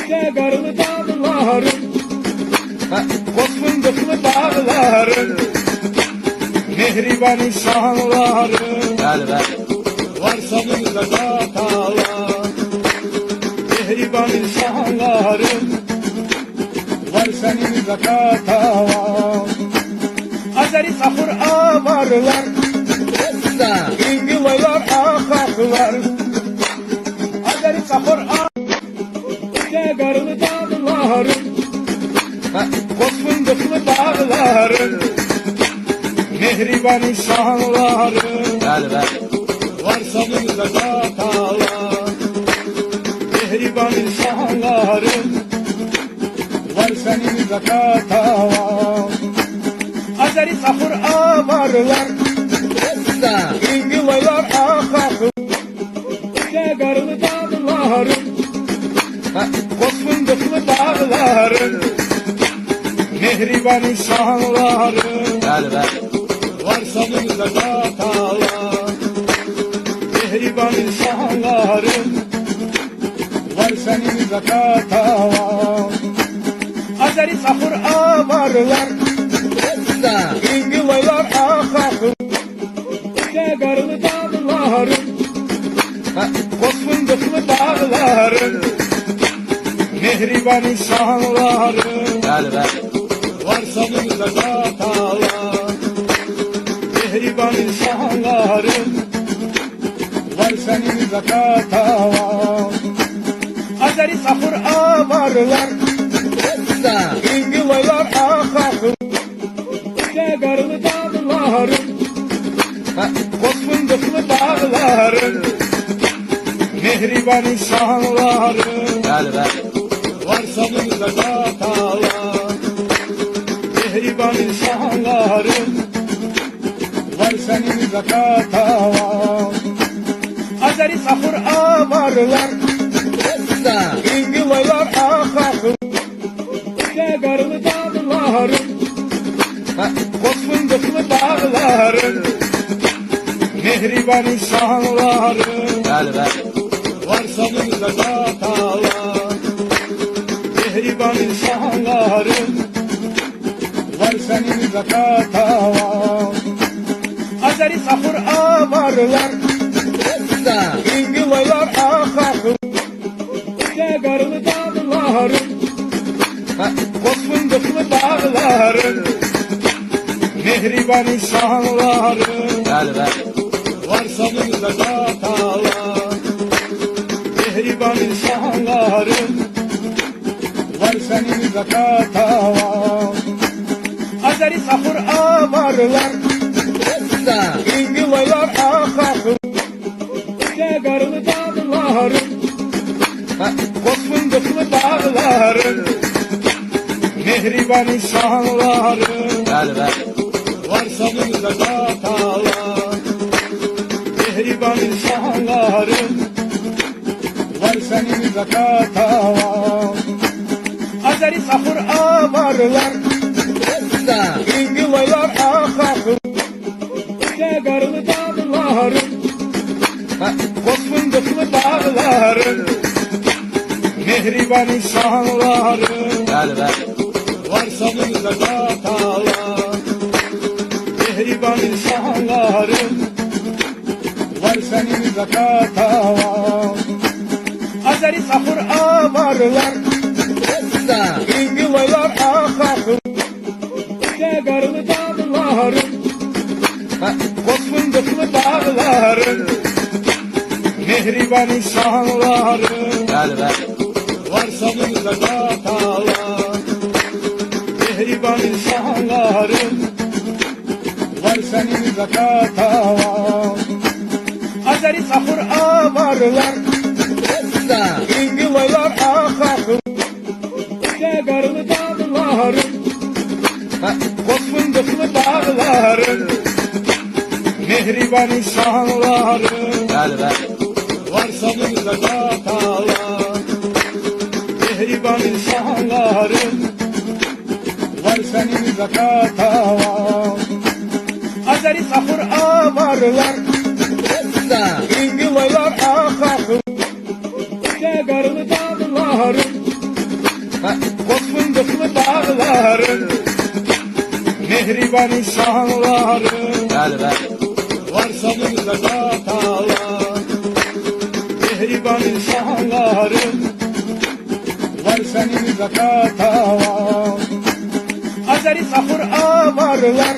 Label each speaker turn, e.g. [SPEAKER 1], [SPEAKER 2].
[SPEAKER 1] Qarlı dağların, qoz fındıqlı bağların, mehriban uşaqların, var sənin zəkatalar. Mehriban uşaqların, var sənin zəkatalar. Azəri safır avarlar, İngilaylar axaqlar. Azəri safır avarlar, Qarlı dağların, qoz fındıqlı bağların, mehriban uşaqların, var sənin zəkatalar. Mehriban uşaqların, var sənin zəkatalar. Azəri safır avarlar, İngilaylar axaqlar. Qarlı dağların, qoz fındıqlı bağların, mehriban uşaqların, var sənin zəkatalar. Mehriban uşaqların, var sənin zəkatalar. Azəri safır avarlar, İngilaylar axaqlar. Qarlı dağların, qoz fındıqlı bağların, mehriban uşaqların, var sənin zəkatalar. Mehriban uşaqların, var sənin zəkatalar. Azəri safır avarlar, İngilaylar axaqlar. Qarlı dağların, qoz fındıqlı bağların, mehriban uşaqların, var sənin zəkatalar. Mehriban uşaqların, var sənin zəkatalar. Azəri safır avarlar, İngilaylar axaqlar. Qarlı dağların, qoz fındıqlı bağların, mehriban uşaqların, var sənin zəkatalar. Mehriban uşaqların, var sənin zəkatalar. Azəri safır avarlar, İngilaylar axaqlar. Qarlı dağların, qoz fındıqlı bağların, mehriban uşaqların, var sənin zəkatalar. Mehriban uşaqların, var sənin zəkatalar. Azəri safır avarlar, İngilaylar axaqlar. Qarlı dağların, qoz fındıqlı bağların, mehriban uşaqların, var sənin zəkatalar. Mehriban uşaqların, var sənin zəkatalar. Azəri safır avarlar, İngilaylar axaqlar. Qarlı dağların, qoz fındıqlı bağların, mehriban uşaqların, var sənin zəkatalar. Mehriban uşaqların, var sənin zəkatalar. Azəri safır avarlar, İngilaylar axaqlar. Qarlı dağların, qoz fındıqlı bağların, mehriban uşaqların, var sənin zəkatalar. Mehriban uşaqların, var sənin zəkatalar. Azəri safır avarlar, İngilaylar axaqlar. Qarlı dağların, qoz fındıqlı bağların, mehriban uşaqların, var sənin zəkatalar. Mehriban uşaqların, var sənin zəkatalar. Azəri safır avarlar, İngilaylar axaqlar. Qarlı dağların, Koz fındıklı bağların, mehriban uşaqların,
[SPEAKER 2] Bəli, bəli.
[SPEAKER 1] varsa bir zəkat Allah. Mehriban uşaqların, var sənin zəkat Allah. Azəri saxır avarlar,